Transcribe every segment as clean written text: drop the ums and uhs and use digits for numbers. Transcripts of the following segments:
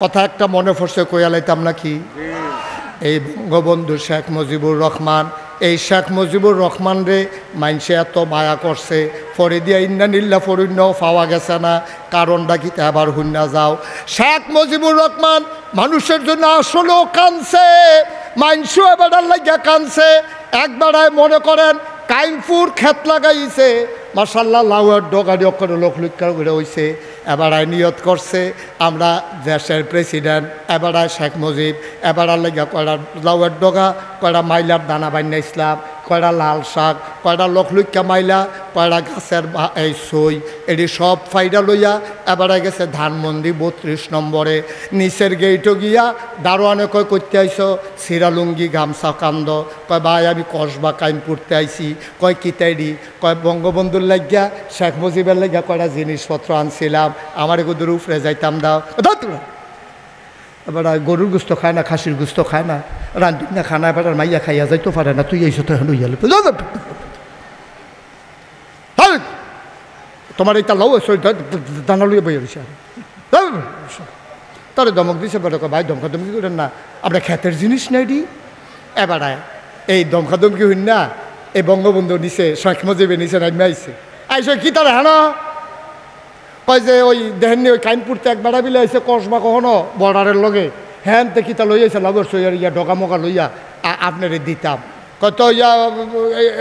কথা একটা মনে পড়ছে কইয়া লাইতাম নাকি এই বঙ্গবন্ধু শেখ মুজিবুর রহমান এই শেখ মুজিবুর রহমান রে মাইনসে এত মায়া করছে ফরে দিয়া ইন্নানিল্লা ফরিন্নাও পাওয়া গেছে না কারণটা কি আবার হুন্না যাও শেখ মুজিবুর রহমান মানুষের জন্য আসলেও কানছে মাইনসু এবার লাগিয়া কানছে একবারায় মনে করেন কাইমপুর ক্ষেত লাগাইছে মাশাল্লাহ লাউয়ের ডগাডি অক্ষরে লোক লুক্ষার করে হয়েছে এবারায় নিয়ত করছে আমরা দেশের প্রেসিডেন্ট এবারায় শেখ মুজিব এবারার লেগা কয়টা লাউয়ের ডগা কয়টা মাইলার দানা বান্না ইসলাম কয়টা লাল শাক কয়টা লোক লুক্ষা মাইলা কয়টা গাছের এই সই এটি সব ফাইডা লইয়া এবারে গেছে ধানমন্ডি 32 নম্বরে নিচের গেইটও গিয়া দারোয়ানে কয় করতে আইসো সিরালুঙ্গি গামছা কান্দ কয় ভাই আমি কসবা কাইমপুরতে আইছি কয় কিতাইডি কয় বঙ্গবন্ধুর লাগিয়া শেখ মুজিবের লাগিয়া কয়টা জিনিসপত্র আনছিলাম আমার এগুলোর উপরে যাইতাম দাও এবার গরুর গুস্ত খায় না খাসির গুস্ত খায় না রান্ধি না খানা এবার মাইয়া খাইয়া যাইতে পারে না তুই এইসব তো এখন তোমার এইটা লাউ দানা লইয়া বইয়া রয়েছে তারে ধমক দিছে বলে ভাই ধমকা ধমকি করেন না আমরা ক্ষেতের জিনিস নাই ডি এবার এই ধমকা ধমকি হইন না এই বঙ্গবন্ধু নিচে শেখ মুজিবে নিচে নামে আইছে আইসে কি তার হ্যাঁ কয় যে ওই দেহেননি ওই কাইমপুরতে একবার বিলে আইসে কসবা কখনো বর্ডারের লগে হ্যান তে কিতা লই আইসে লগর সইয়ার ইয়া ডগা মগা লইয়া আপনারে দিতাম কত ইয়া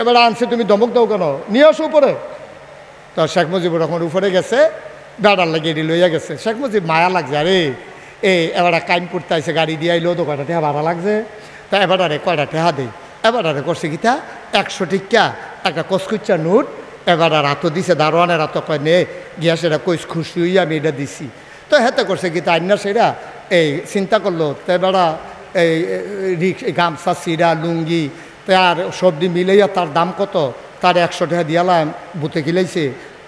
এবার আনছে তুমি ধমক দাও কেন নিয়ে আসো উপরে তো শেখ মুজিবুর রহমান উপরে গেছে বেড়ার লাগে এটি লইয়া গেছে শেখ মুজিব মায়া লাগছে আরে এবার কাইমপুরতে আইসে গাড়ি দিয়ে আইলেও তো কয়টা টেহা ভাড়া লাগছে তা এবারে কয়টা টেহা দেই এবারে করছে কিতা 100 টিকা একটা কসকুচ্চা নোট এবার রাতও দিছে দারোয়ানের রাত কয় নে গিয়া সেটা কইস খুশি হইয়া আমি এটা দিছি তো হেতে করছে কি তাই না সেটা এই চিন্তা করলো তো এবারা এই গামছা চিরা লুঙ্গি তার সবজি মিলাইয়া তার দাম কত তার 100 টাকা দিয়ালাম বুতে কিলাইছে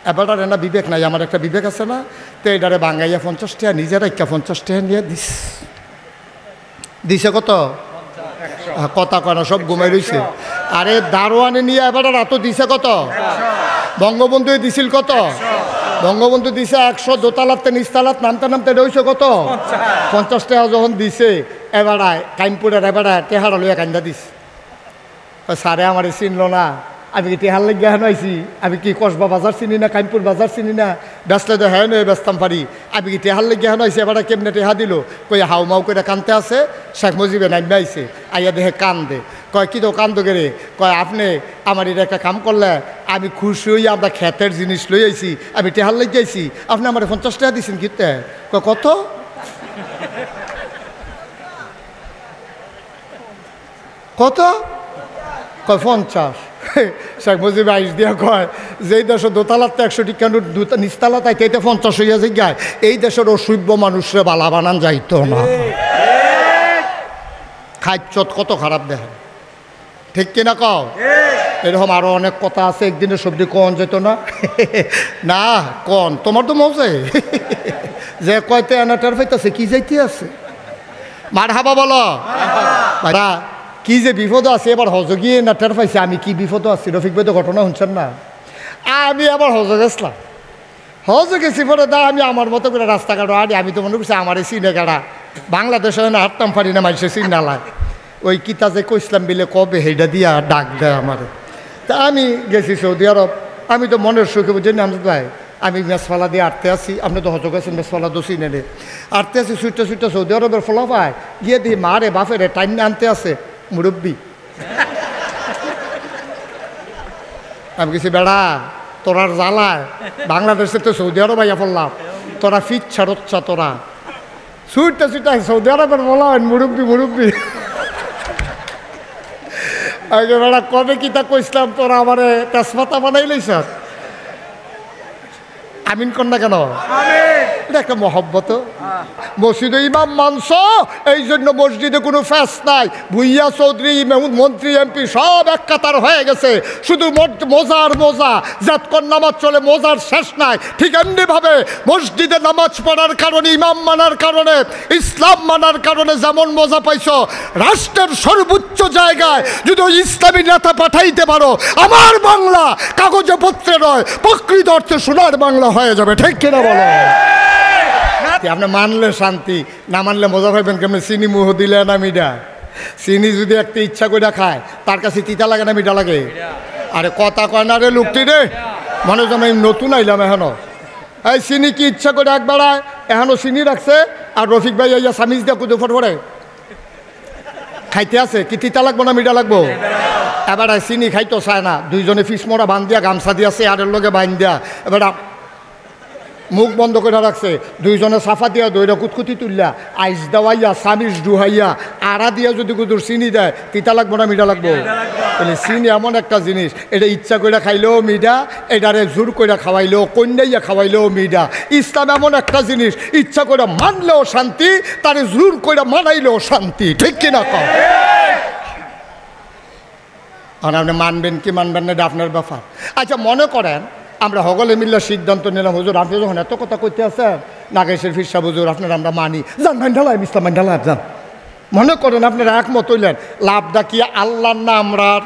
এবারটার না বিবেক নাই আমার একটা বিবেক আছে না তো এটারে বাঙ্গাইয়া 50 টাকা নিজের একটা 50 টাকা নিয়ে দিছে কত কথা কয় সব ঘুমাই রয়েছে আরে দারোয়ানে নিয়ে এবার রাত দিছে কত বঙ্গবন্ধু দিছিল কত বঙ্গবন্ধু দিছে 100 দোতালাতে নিচতালাত নামতে নামতে রয়েছে কত 50 টাকা যখন দিছে এবার কাইমপুরের এবার টেহারা লইয়া কান্দা দিস স্যারে আমার চিনল না আমি কি টেহার লেগে হেন আইছি আমি কি কসবা বাজার চিনি না কাইমপুর বাজার চিনি না ব্যস্ত তো হ্যাঁ নয় ব্যস্তাম পারি আমি কি টেহার লেগে হেন আইছি এবার কেমনে টেহা দিল কই হাউ মাউ করে কানতে আছে শেখ মুজিবে নামবে আইছে আইয়া দেখে কান্দে কয় কি তো কান্দ করে কয় আপনি আমার এটা একটা কাম করলে আমি খুশি হইয়া আমরা ক্ষেতের জিনিস লই আইছি আমি টেহার লেগে আইছি আপনি আমার 50 টাকা দিয়েছেন কিতে কয় কত কত কয় 50 শেখ মুজিব আইস দিয়া কয় যে দেশের দোতালাতে 100 টিকা নোট নিচতালা তাই 50 হইয়া যায় এই দেশের অসভ্য মানুষরে বালা বানান যাইতো না খাইচত কত খারাপ দেখেন ঠিক কিনা কও এরকম আরো অনেক কথা আছে একদিনের সবজি কন যেত না না কন তোমার তো মজে যে কয়তে এনাটার পাইতেছে কি যাইতে আছে মার হাবা বলো ভাইরা কি যে বিপদ আছে এবার হজ গিয়ে না টের পাইছে আমি কি বিপদ আছি রফিক ভাই তো ঘটনা শুনছেন না আমি আবার হজ গেছিলাম হজ গেছি পরে দা আমি আমার মতো করে রাস্তাঘাট আড়ি আমি তো মনে করছি আমার এই সিনে গাড়া বাংলাদেশে না হাঁটতাম পারি না মানুষের সিনালায় ওই কিতা যে কইসলাম বিলে কবে হেডা দিয়া ডাক দেয় আমার তা আমি গেছি সৌদি আরব আমি তো মনের সুখে বুঝি না ভাই আমি মেসফালা দিয়ে আটতে আসি আপনি তো হজ গেছেন মেসফালা দোষী নেনে আটতে আসি সুইটা সুইটা সৌদি আরবের ফলা পায় গিয়ে দিই মারে বাপেরে টাইম না আনতে আছে মুরব্বী আমি কিছু বেড়া তোরার জ্বালায় বাংলাদেশে তো সৌদি আরব আইয়া পড়লাম তোরা ফিট ছাড়চ্ছা তোরা সুইটা সুইটা সৌদি আরবের বলা হয় মুরব্বী মুরব্বী আগে বেড়া কবে কিতা কইসলাম তোরা আমার তেজপাতা বানাইলেই স্যার আমিন কন্যা কেন এটা একটা মহব্বত মসজিদে ইমাম মানস এই জন্য মসজিদে কোনো ফ্যাস নাই ভুইয়া চৌধুরী মন্ত্রী এমপি সব এক কাতার হয়ে গেছে শুধু মোজার মোজা যাতকর নামাজ চলে মোজার শেষ নাই ঠিক এমনিভাবে মসজিদে নামাজ পড়ার কারণে ইমাম মানার কারণে ইসলাম মানার কারণে যেমন মজা পাইছ রাষ্ট্রের সর্বোচ্চ জায়গায় যদি ওই ইসলামী নেতা পাঠাইতে পারো আমার বাংলা কাগজে পত্রে নয় প্রকৃত অর্থে সোনার বাংলা হয়ে যাবে ঠিক কিনা বলো শান্তি, আপনি মানলে শান্তি, না মানলে মজা পাইবেন কেমন। চিনি মুহ দিলে না মিঠা, চিনি যদি একটা ইচ্ছা করে খায় তার কাছে তিতা লাগে না মিঠা লাগে? আরে কথা কয় না রে লোকটি রে, মনে হচ্ছে আমি নতুন আইলাম এখনো। এই চিনি কি ইচ্ছা করে একবার এখনো চিনি রাখছে, আর রফিক ভাই ইয়া সামিজ দিয়ে কুদে ফটফটে খাইতে আছে, কি তিতা লাগবো না মিঠা লাগবো? এবার চিনি খাইতো চায় না, দুইজনে ফিস মরা বান দিয়া গামছা দিয়া চেয়ারের লগে বান দিয়া এবার মুখ বন্ধ করে রাখছে, দুইজনে সাফা দিয়া দইরা কুতকুতি তুললা আইস দেওয়াইয়া সামিজ ডুহাইয়া আড়া দিয়া যদি কুদুর চিনি দেয় তিতা লাগবো না মিঠা লাগবো? তাহলে চিনি এমন একটা জিনিস, এটা ইচ্ছা করে খাইলেও মিঠা, এটারে জোর করে খাওয়াইলেও কন্যাইয়া খাওয়াইলেও মিঠা। ইসলাম এমন একটা জিনিস, ইচ্ছা করে মানলেও শান্তি, তারে জোর করে মানাইলেও শান্তি, ঠিক কিনা কম? আর আপনি মানবেন কি মানবেন না এটা আপনার ব্যাপার। আচ্ছা মনে করেন আমরা সকলে মিল্লা সিদ্ধান্ত নিলাম, হুজুর আপনি যখন এত কথা কইতে আছেন নাগেশের ফিরসা হুজুর আপনার আমরা মানি, যান মাইন্ডালাম ইসলাম মাইন্ডালাম যান। মনে করেন আপনারা একমত হইলেন, লাভটা কি আল্লাহর না আমরার?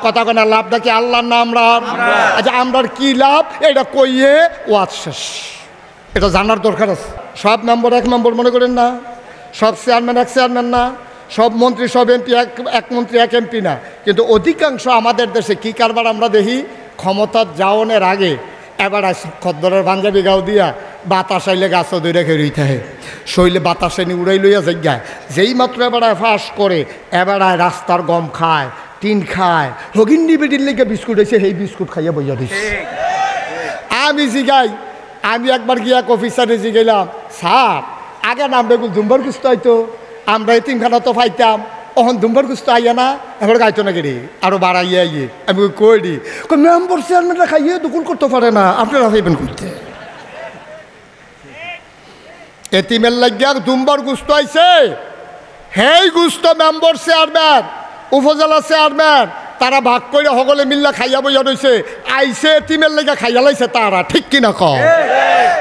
কথা কেন লাভটা কি আল্লাহর না আমরার? আচ্ছা আমরার কি লাভ এটা কইয়ে ওয়াজ শেষ, এটা জানার দরকার আছে। সব মেম্বার এক মেম্বার মনে করেন না, সব চেয়ারম্যান এক চেয়ারম্যান না, সব মন্ত্রী সব এমপি এক মন্ত্রী এক এমপি না। কিন্তু অধিকাংশ আমাদের দেশে কি কারবার আমরা দেখি, ক্ষমতার যাওয়ানোর আগে এবার খদ্দরের পাঞ্জাবি গাও দিয়া বাতাস আইলে গাছ দইরা খেয়ে থাকে, শৈলে বাতাস এনে উড়াই লইয়া জায়গায় যেই মাত্র এবার ফাঁস করে এবার রাস্তার গম খায়, টিন খায়, হগিন্ডি বেডির লেগে বিস্কুট হয়েছে, সেই বিস্কুট খাইয়া বইয়া দিচ্ছে। আমি জিগাই, আমি একবার গিয়া অফিসারে জিগাইলাম, স্যার আগে নাম বেগুল দুম্বার গুস্ত হয়তো আমরা এই তিনখানা তো পাইতাম, অহন দুম্বার গুস্ত আইয়া না এবার গাইতো না কেড়ে আরো বাড়াইয়া আইয়ে। আমি কই দি মেম্বার চেয়ারম্যানরা খাইয়ে দখল করতে পারে না, আপনারা ভাইবেন করতে। এতিমের লাগিয়া দুম্বার গুস্ত আইছে, হেই গুস্ত মেম্বার চেয়ারম্যান উপজেলা চেয়ারম্যান তারা ভাগ করে সকলে মিল্লা খাইয়া বইয়া রয়েছে, আইসে এতিমের লেগে খাইয়া লাইছে তারা, ঠিক কিনা কম?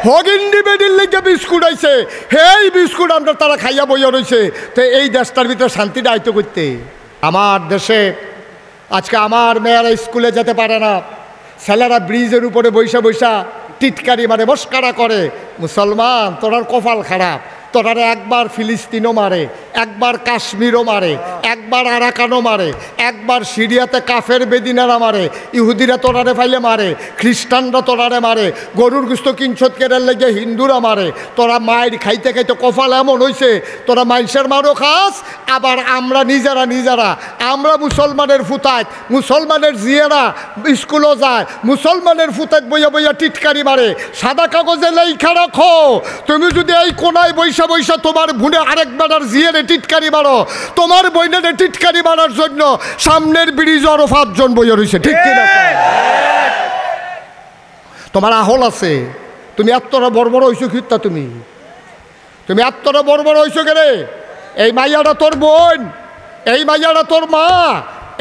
হগিন্ডি বেডির লেগে বিস্কুট আইছে, হেই বিস্কুট আমরা তারা খাইয়া বইয়া রয়েছে। তো এই দেশটার ভিতরে শান্তিটা আয়ত্ত করতে, আমার দেশে আজকে আমার মেয়েরা স্কুলে যেতে পারে না, ছেলেরা ব্রিজের উপরে বৈশা বৈশা টিটকারি মারে মস্কারা করে। মুসলমান তোরার কপাল খারাপ, তোরারে একবার ফিলিস্তিনও মারে, একবার কাশ্মীরও মারে, একবার আরাকানও মারে, একবার সিরিয়াতে কাফের বেদিনারা মারে, ইহুদিরা তোরারে ফাইলে মারে, খ্রিস্টানরা তোরারে মারে, গরুর গুস্ত কিনছত কেরার লেগে হিন্দুরা মারে। তোরা মায়ের খাইতে খাইতে কপাল এমন হয়েছে, তোরা মাইনসের মারও খাস, আবার আমরা নিজেরা আমরা মুসলমানের ফুতায়, মুসলমানের জিয়েরা স্কুলও যায়, মুসলমানের ফুতায় বইয়া বইয়া টিটকারি মারে। সাদা কাগজে লেখা রাখো, তুমি যদি এই কোনায় বৈশা বৈশা তোমার ভুনে আরেক বেটার জিয়েরে টিটকারি মারো, তোমার বইনের টিটকারি মারার জন্য সামনের ব্রিজ আরো 5 জন বইয়া রয়েছে, ঠিক কিনা? তোমার আহল আছে, তুমি এতটা বড় বড় হইছো খিত্তা, তুমি এতটা বড় বড় হইছো কেরে? এই মাইয়াটা তোর বোন, এই মাইয়াটা তোর মা,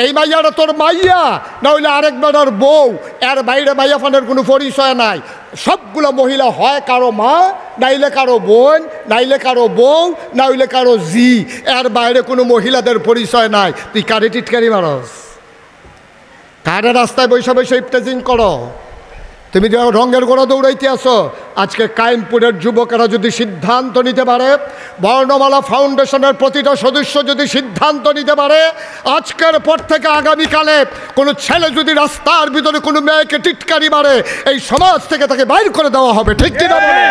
এই মাইয়াটা তোর মাইয়া, না হইলে আরেক বেটার বউ, এর বাইরে মাইয়া ফানের কোনো পরিচয় নাই। সবগুলো মহিলা হয় কারো মা, নাইলে কারো বোন, নাইলে কারো বউ, না হইলে কারো জি, এর বাইরে কোনো মহিলাদের পরিচয় নাই। তুই কারে টিটকারি মারস? কারে রাস্তায় বৈশা বৈশা ইফতেজিং করো? তুমি যে রঙের গোড়া দৌড়াইতে আসো। আজকে কায়েমপুরের যুবকেরা যদি সিদ্ধান্ত নিতে পারে, বর্ণমালা ফাউন্ডেশনের প্রতিটা সদস্য যদি সিদ্ধান্ত নিতে পারে, আজকের পর থেকে আগামীকালে কোনো ছেলে যদি রাস্তার ভিতরে কোনো মেয়েকে টিটকারি মারে, এই সমাজ থেকে তাকে বাইর করে দেওয়া হবে, ঠিক কিনা বলে?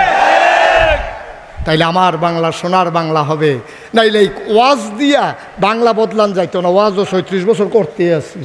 তাইলে আমার বাংলা সোনার বাংলা হবে, নাইলে এই ওয়াজ দিয়া বাংলা বদলান যাইতো না। ওয়াজও 36 বছর করতে আসি,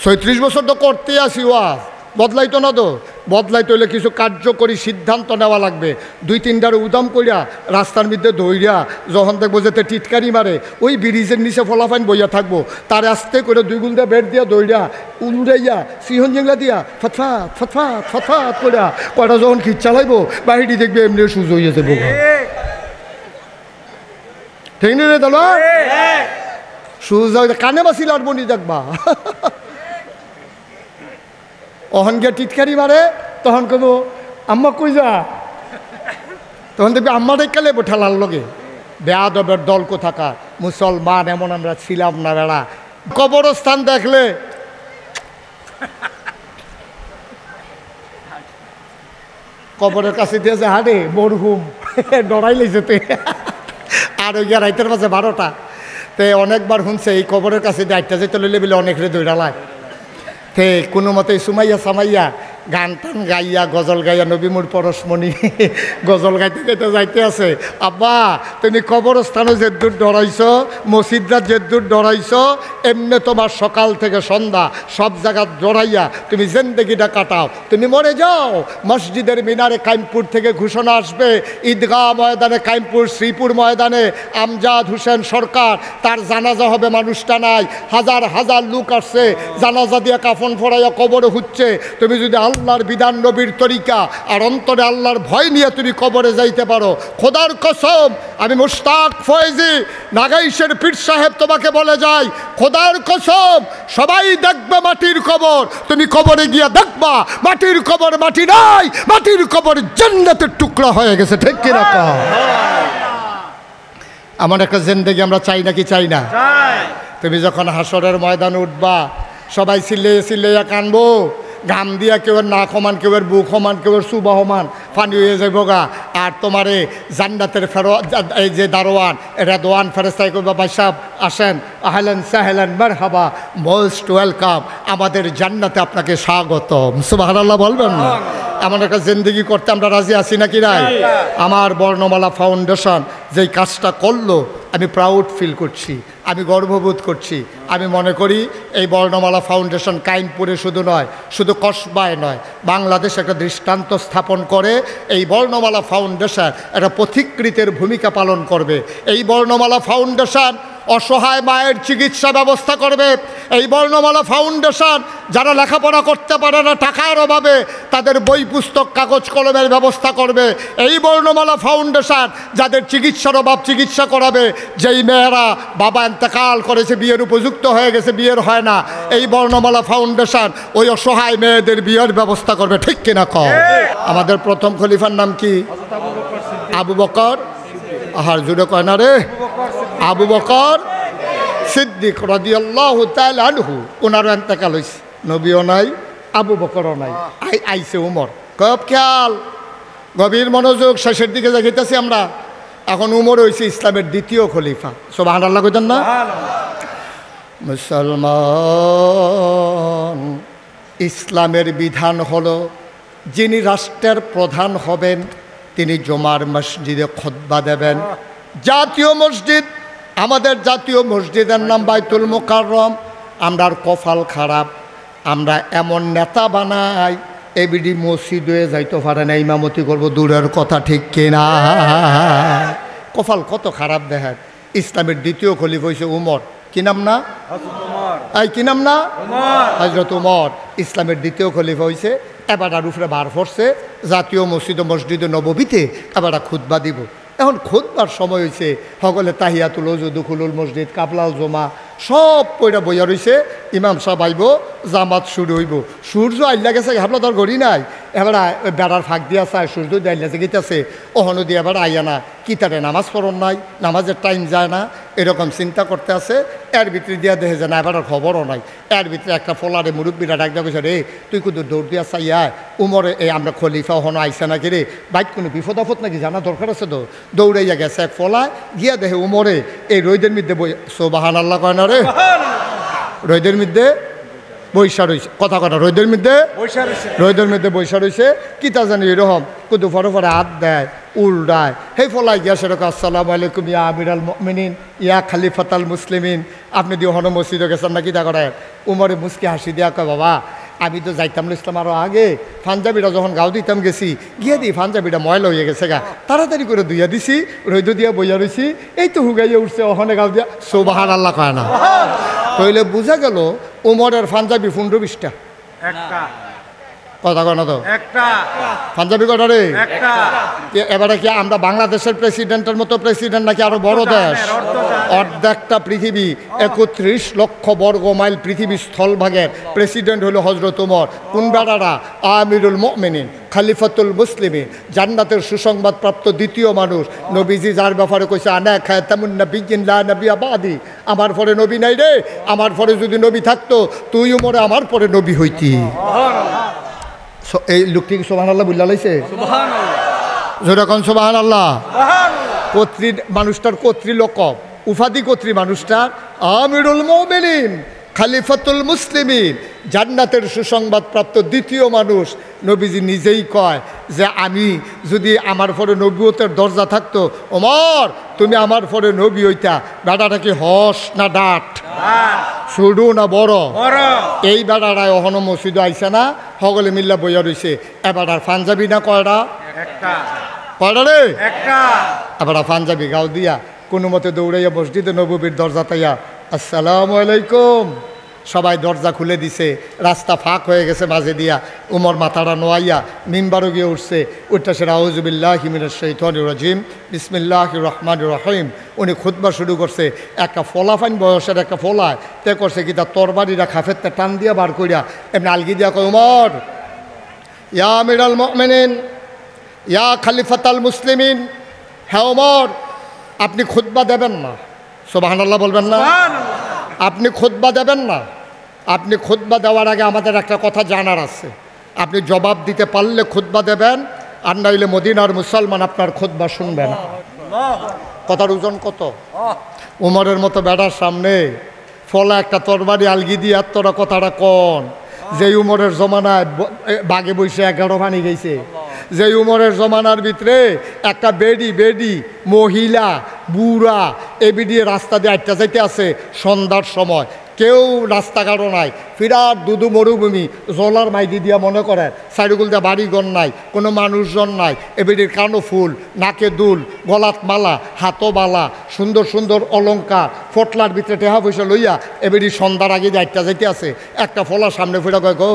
36 বছর তো করতে আসি, ওয়াজ বদলাইতো না। তো বদলাইতে হইলে কিছু কার্যকরী সিদ্ধান্ত নেওয়া লাগবে। 2-3টার উদাম করিয়া রাস্তার মধ্যে দৌড়িয়া যখন দেখবো যেতে টিটকারি মারে, ওই ব্রিজের নিচে ফলাফাইন বইয়া থাকবো, তার আস্তে করে 2 গুণ দিয়ে বেড দিয়া দৌড়িয়া উড়াইয়া সিহন জেংলা দিয়া ফতফাত ফতফাত ফতফাত করিয়া কয়টা যখন খিচ চালাইবো, বাহিরি দেখবে এমনি সুজ হইয়া যাবো, ঠিক নেই রে? তাহলে সুজ কানে বাসিল আর বনি দেখবা। অহন গিয়া টিটকারি মারে, তখন কব আম্মা কই যা, তখন দেখবি আম্মা দেখালে ঠেলার লগে। বেয়াদবের দল কোথাকার, মুসলমান এমন আমরা ছিলাম না বেড়া। কবরস্থান দেখলে কবরের কাছে দিয়েছে হারে মরহুম ডরাই লেগেছে আর ওই গিয়া রাইতের মাঝে 12টা তে অনেকবার শুনছে এই কবরের কাছে দিয়ে 8টা যেতে লইলে বলে অনেক রে দৌড়ালায় তে কোনো মতে সুমাইয়া সামাইয়া গান টান গাইয়া গজল গাইয়া নবীমুর পরশমণি গজল গাইতে গাইতে যাইতে আছে আব্বা তুমি কবরস্থানে যে দূর ডরাইছ মসজিদরা যে দূর ডরাইছ এমনি তোমার সকাল থেকে সন্ধ্যা সব জায়গা ডরাইয়া তুমি জিন্দেগিটা কাটাও তুমি মরে যাও মসজিদের মিনারে কাইমপুর থেকে ঘোষণা আসবে ঈদগাহ ময়দানে কাইমপুর শ্রীপুর ময়দানে আমজাদ হোসেন সরকার তার জানাজা হবে মানুষটা নাই হাজার হাজার লোক আসছে জানাজা দিয়ে কাফন ফোড়াইয়া কবরে হচ্ছে তুমি যদি আল্লাহর বিধান নবীর তরিকা আর অন্তরে আল্লাহর ভয় নিয়ে তুমি কবরে যাইতে পারো খোদার কসম আমি মুশতাক ফয়েজি নাগাইশের পীর সাহেব তোমাকে বলে যাই খোদার কসম সবাই দেখবে মাটির কবর তুমি কবরে গিয়া দেখবা মাটির কবর মাটি নাই মাটির কবর জান্নাতের টুকরা হয়ে গেছে ঠিক কি না আমার একটা জিন্দেগি আমরা চাই নাকি চাই না তুমি যখন হাসরের ময়দানে উঠবা সবাই সিলে সিলেয়া কানবো ঘাম দিয়া কেউ না সমান কেউ বুক সমান কেউ সুবাহ সমান পানি হয়ে যাইব গা আর তোমারে জান্নাতের এই যে দারোয়ান রেদওয়ান ফেরেস্তাই করবা ভাই সাহেব আসেন আহলেন সাহেলেন মারহাবা মোস্ট ওয়েলকাম আমাদের জান্নাতে আপনাকে স্বাগতম সুবহানাল্লাহ বলবেন না এমন একটা জিন্দেগি করতে আমরা রাজি আছি নাকি নাই আমার বর্ণমালা ফাউন্ডেশন যেই কাজটা করলো আমি প্রাউড ফিল করছি আমি গর্ববোধ করছি আমি মনে করি এই বর্ণমালা ফাউন্ডেশন কাইমপুরে শুধু নয় শুধু কসবায় নয় বাংলাদেশ একটা দৃষ্টান্ত স্থাপন করে এই বর্ণমালা ফাউন্ডেশন একটা পথিকৃতের ভূমিকা পালন করবে এই বর্ণমালা ফাউন্ডেশন অসহায় মায়ের চিকিৎসা ব্যবস্থা করবে এই বর্ণমালা ফাউন্ডেশন যারা লেখাপড়া করতে পারে না টাকার অভাবে তাদের বই পুস্তক কাগজ কলমের ব্যবস্থা করবে এই বর্ণমালা ফাউন্ডেশন যাদের চিকিৎসার অভাব চিকিৎসা করাবে যেই মেয়েরা বাবা ইন্তেকাল করেছে বিয়ের উপযুক্ত হয়ে গেছে বিয়ের হয় না এই বর্ণমালা ফাউন্ডেশন ওই অসহায় মেয়েদের বিয়ের ব্যবস্থা করবে ঠিক কিনা কম আমাদের প্রথম খলিফার নাম কি আবু বকর আহার জুড়ে কয় না রে আবু বকর সিদ্দিক রাদিয়াল্লাহু তাআলা আনহু ওনারও ইন্তেকাল হইছে নবীও নাই আবু বকরও নাই আইছে উমর কব খেয়াল গভীর মনোযোগ শেষের দিকে যাইতেছি আমরা এখন উমর হইছে ইসলামের দ্বিতীয় খলিফা সুবহানাল্লাহ কইতেন না মুসলমান ইসলামের বিধান হলো যিনি রাষ্ট্রের প্রধান হবেন তিনি জুমার মসজিদে খুতবা দেবেন জাতীয় মসজিদ আমাদের জাতীয় মসজিদের নাম বাইতুল মুকাররম আমরার কপাল খারাপ আমরা এমন নেতা বানাই এবিডি মসজিদ হয়ে যাইতে পারে না ইমামতি করবো দূরের কথা ঠিক কিনা কপাল কত খারাপ দেখেন ইসলামের দ্বিতীয় খলিফা হয়েছে উমর কি নাম না কি নাম না হযরত উমর ইসলামের দ্বিতীয় খলিফা হয়েছে এবার আর উপরে বার পড়ছে জাতীয় মসজিদ মসজিদে নববীতে এবার খুতবা দিব এখন খুতবার সময় হয়েছে সকলে তাহিয়াতুল ওযু দুখুলুল মসজিদ কাবলাল জমা সব পয়টা বইয়া রয়েছে ইমাম সাহেব আইব জামাত শুরু হইব সূর্য আইলা গেছে হাবলা তোর গড়ি নাই এবার বেড়ার ফাঁক দিয়া চায় সূর্য আইলাছে গেতেছে ওহনো দিয়ে এবার আইয়া না কিতারে নামাজ পড়ন নাই নামাজের টাইম যায় না এরকম চিন্তা করতে আছে এর ভিতরে দিয়া দেখে যে না এবার খবরও নাই এর ভিতরে একটা ফলারে মুরব্বীরা ডাক দেওয়া গেছে রে তুই কিন্তু দৌড় দিয়া চাইয়া উমরে এই আমরা খলিফা ওহনো আইসা নাকি রে বাইক কোনো বিপদ আপদ নাকি জানা দরকার আছে তো দৌড়াইয়া গেছে এক ফলায় গিয়া দেখে উমরে এই রোদের মধ্যে বই সুবহানাল্লাহ কয় না রে রোদের মধ্যে বৈশা রয়েছে কথা কথা রোদের মধ্যে বৈশা রয়েছে কি তা জানি এরকম কিন্তু ফরে ফরে হাত দেয় উল্টায় হে ফলাই গিয়া সেরকম আসসালামু আলাইকুম ইয়া আমিরাল মুমিনিন ইয়া খালিফাতাল মুসলিমিন আপনি দিয়ে হন মসজিদে গেছেন না কি তা করেন উমরে মুসকি হাসি দিয়া কয় বাবা আমি তো যাইতাম ইসলাম আরও আগে পাঞ্জাবিটা যখন গাও দিতাম গেছি গিয়ে দিই পাঞ্জাবিটা ময়লা হয়ে গেছে গা তাড়াতাড়ি করে ধুইয়া দিছি রৈদ দিয়া বইয়া রয়েছি এই তো হুগাইয়া উঠছে ওখানে গাও দিয়া সুবহানাল্লাহ কয় না তাইলে বোঝা গেল উমরের পাঞ্জাবি 15-20টা কথা কয় না তো পাঞ্জাবি কটা রে এবারে কি আমরা বাংলাদেশের প্রেসিডেন্টের মতো প্রেসিডেন্ট নাকি আরো বড় দেশ অর্ধেকটা পৃথিবী 31 লক্ষ বর্গ মাইল পৃথিবী স্থলভাগের প্রেসিডেন্ট হলো হযরত উমর কোন বেড়ারা আমিরুল মুমিনিন খলিফাতুল মুসলিমিন জান্নাতের সুসংবাদপ্রাপ্ত দ্বিতীয় মানুষ নবীজি যার ব্যাপারে কইছে আনা খাতামুন নবিয়্যিন লা নবিয়্যা বাদি আমার পরে নবী নাই রে আমার পরে যদি নবী থাকতো তুই উমরে আমার পরে নবী হইতি এই লোকটি কি সুবহানাল্লাহ বুল্লা লাইছে? যেরকম সুবহানাল্লাহ। কর্তৃ মানুষটার কর্তৃলকব উপাধি কর্তৃ মানুষটার আমিরুল মুমিনিন খলিফাতুল মুসলিমিন, জান্নাতের সুসংবাদ প্রাপ্ত দ্বিতীয় মানুষ। নবীজি নিজেই কয় যে আমি যদি আমার পরে নবুয়তের দরজা থাকতো, ওমর তুমি আমার পরে নবী হইতা। বেড়াটা কি হস না ডাট, ছোট না বড়? এই বেড়াটায় অহনো মসজিদে আইসে না, সকলে মিল্লা বইয়া রইছে। এবার পাঞ্জাবি না কয়টা? কয়টা রে? এবার পাঞ্জাবি গাও দিয়া কোনো মতে দৌড়াইয়া মসজিদে নববীর দরজা তাইয়া আসসালামু আলাইকুম। সবাই দরজা খুলে দিছে, রাস্তা ফাঁক হয়ে গেছে মাঝে দিয়া। উমর মাথাটা নোয়াইয়া মিম্বারও গিয়ে উঠছে। উঠটা সেটা আউযুবিল্লাহি মিনাশ শাইতানির রাজিম বিসমিল্লাহির রহমানির রহিম। উনি খুতবা শুরু করছে। একটা ফলাফাইন বয়সের একটা ফলায় তে করছে কি তার তরবারিরা খাফেরটা টান দিয়া বার করিয়া এমনি আলগি দিয়া কয়, উমর ইয়া আমিরাল মুমিনিন ইয়া খলিফাতুল মুসলিমিন, হ্যাঁ ওমর আপনি খুতবা দেবেন না? সুবহানাল্লাহ বলবেন না? আপনি খুতবা দেবেন না? আপনি খুতবা দেওয়ার আগে আমাদের একটা কথা জানার আছে। আপনি জবাব দিতে পারলে খুতবা দেবেন, আর নাইলে মদিনার মুসলমান আপনার খুতবা শুনবে না। কথার ওজন কত? উমরের মতো বেড়ার সামনে ফলা একটা তরবারি আলগি দিয়ে আর তোরা কথাটা কন। যে উমরের জমানায় বাগে বসে 11 ভানি গেছে, যে উমরের জমানার ভিতরে একটা বেডি মহিলা বুড়া এবিডিয়ে রাস্তা দিয়ে আটটা যাইতে আছে সন্ধ্যার সময়, কেউ রাস্তাঘাটও নাই, বিরাট দুদু মরুভূমি, জলার মাইদি দিয়া মনে করেন সাইডগুল দিয়া বাড়িঘর নাই, কোনো মানুষজন নাই। এবিডির কানো ফুল, নাকে দুল, গলাত মালা, হাতও বালা, সুন্দর সুন্দর অলঙ্কার, ফটলার ভিতরে টেহা পয়সা লইয়া এবিডি সন্ধ্যার আগে যে আটটা যাইতে আছে। একটা ফলা সামনে ফিরা কয়, গো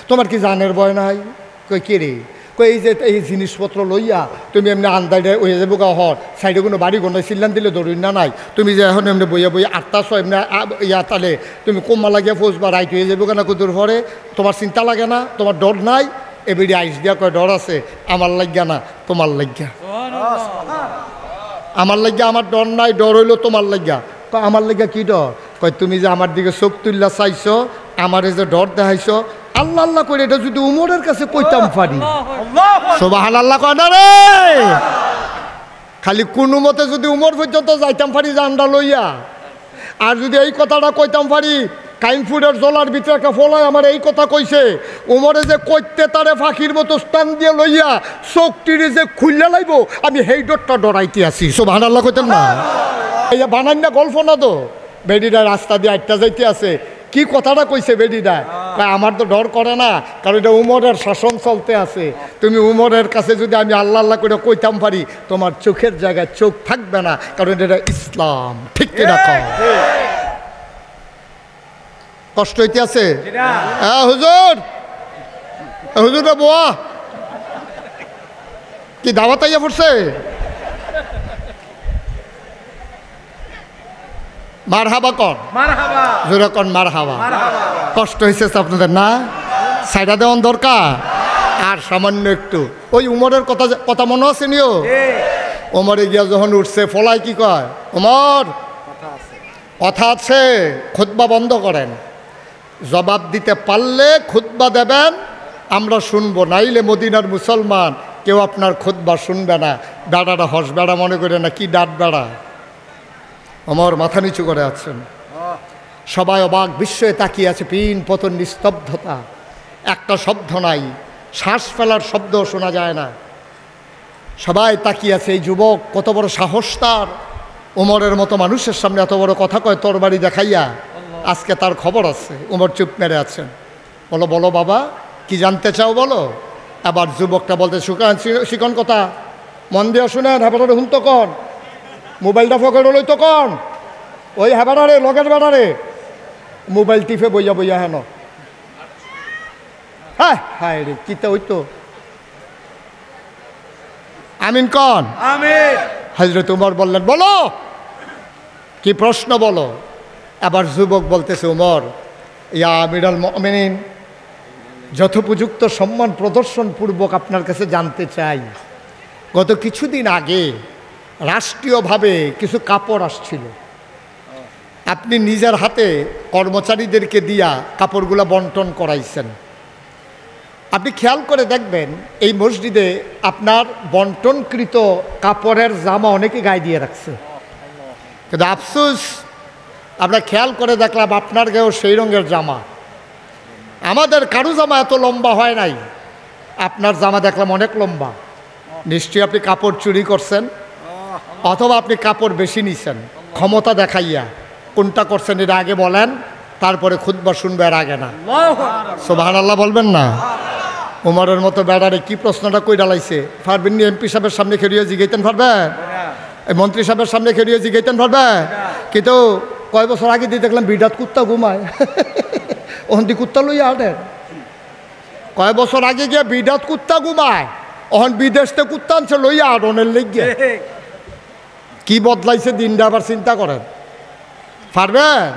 তোমার কি জানের ভয় নাই? কই কে রে? কই এই যে এই জিনিসপত্র লইয়া তুমি এমনি আন্দাজে হয়ে যাবো গা হর সাইডে কোনো বাড়ি গন্ডায় চিল্লান দিলে ধরুন না নাই। তুমি যে এখন এমনি বইয়া আটটাশো এমনি ইয়া তালে তুমি কোম্মা লাগিয়া ফৌজবা রাইট হয়ে যাবো কেনা কুদুর পরে, তোমার চিন্তা লাগে না? তোমার ডর নাই? এবারে আইস দিয়া কয় ডর আছে। আমার লাগিয়া না, তোমার লাগিয়া। আমার লাগিয়া আমার ডর নাই, ডর হইলো তোমার লাগিয়া। কয় আমার লাগিয়া কি ডর? কয় তুমি যে আমার দিকে চোখ তুল্লা চাইছো, আমারে যে ডর দেখাইছো, আল্লাহ আল্লাহ করে এটা যদি উমরের কাছে কইতাম পারি। সুবহানাল্লাহ কয় না রে? খালি কোনো মতে যদি উমর পর্যন্ত যাইতাম পারি জানডা লইয়া, আর যদি এই কথাটা কইতাম পারি, কাইমপুরের জলার ভিতরে একটা ফলায় আমার এই কথা কইছে, উমরে যে কইতে তারে ফাঁকির মতো স্থান দিয়ে লইয়া চোখটিরে যে খুললে লাইব, আমি সেই ডরটা ডরাইতে আছি। সুবহানাল্লাহ কইতেন না? এই বানাই না গল্প না তো? বেডিটা রাস্তা দিয়ে আটটা যাইতে আছে, কি কথাটা কইছে বেডিটা? আমার তো ডর করে না, কারণ এটা উমরের শাসন চলতে আছে। তুমি উমরের কাছে যদি আমি আল্লাহ আল্লাহ করে কইতাম পারি, তোমার চোখের জায়গায় চোখ থাকবে না, কারণ এটা ইসলাম। ঠিক কিনা কও? কষ্ট হইতে আছে? হ্যাঁ হুজুর, হুজুর বোয়া কি দাওয়াত আইয়া পড়ছে? মারহাবা কন, জোরে কন মারহাবা। কষ্ট হয়েছে আপনাদের না? সাইডা দেওয়ান দরকার আর সামান্য একটু। ওই উমরের কথা মনে আছে নিও? ওমরে গিয়া যখন উঠছে ফলাই কি কয়, ওমর কথা আছে, খুতবা বন্ধ করেন। জবাব দিতে পারলে খুতবা দেবেন, আমরা শুনবো, নাইলে মদিনার মুসলমান কেউ আপনার খুতবা শুনবে না। বেড়াটা হস বেড়া মনে করে না, কি ডাট বেড়া। ওমর মাথা নিচু করে আছেন, সবাই অবাক বিস্ময়ে তাকিয়ে আছে, পিন পতন নিস্তব্ধতা, একটা শব্দ নাই, শ্বাস ফেলার শব্দও শোনা যায় না। সবাই তাকিয়ে আছে, এই যুবক কত বড় সাহস তার, উমরের মতো মানুষের সামনে এত বড় কথা কয় তরবারি দেখাইয়া। আজকে তার খবর আছে। উমর চুপ মেরে আছেন। বলো বলো বাবা, কি জানতে চাও বলো। আবার যুবকটা বলতে শিকন কথা মন দিয়ে শুনেন, হ্যাঁ হুন তো কন, মোবাইলটা ফকেট লই তো কন, ওই হ্যাঁ লগের বেড়ারে মোবাইল টিপে বইয়া বইয়া হেন। হ্যাঁ হ্যাঁ রে কিতা ওই তো আমিন কন। হযরত উমর বললেন, বলো কি প্রশ্ন বলো। আবার যুবক বলতেছে, উমর ইয়া আমিরুল মুমিনিন, যথোপযুক্ত সম্মান প্রদর্শন পূর্বক আপনার কাছে জানতে চাই, গত কিছুদিন আগে রাষ্ট্রীয়ভাবে কিছু কাপড় আসছিল, আপনি নিজের হাতে কর্মচারীদেরকে দিয়া কাপড়গুলা বন্টন করাইছেন। আপনি খেয়াল করে দেখবেন এই মসজিদে আপনার বন্টনকৃত কাপড়ের জামা অনেকে গায়ে দিয়ে রাখছে, কিন্তু আফসোস আমরা খেয়াল করে দেখলাম আপনার গায়েও সেই রঙের জামা। আমাদের কারো জামা এত লম্বা হয় নাই, আপনার জামা দেখলাম অনেক লম্বা। নিশ্চয়ই আপনি কাপড় চুরি করছেন, অথবা আপনি কাপড় বেশি নিছেন ক্ষমতা দেখাইয়া। কোনটা করছেন এটা আগে বলেন, তারপরে খুতবা শুনবে, আর আগে না। সুবহানাল্লাহ বলবেন না? উমরের মতো বেড়ারে কি প্রশ্নটা কই ডালাইছে পারবেন নি? এমপি সাহেবের সামনে খেলিয়ে জিগাইতেন পারবেন? এই মন্ত্রী সাহেবের সামনে খেলিয়ে জিগাইতেন পারবেন? কিন্তু কয় বছর আগে দিয়ে দেখলাম বিডাত কুত্তা ঘুমায়, ওহন্তি কুত্তা লইয়া আটেন। কয় বছর আগে গিয়ে বিডাত কুত্তা ঘুমায়, ওহন বিদেশতে কুত্তা আনছে লইয়া আটনের লেগে। কি বদলাইছে দিনটা আবার চিন্তা করেন। পারবেন?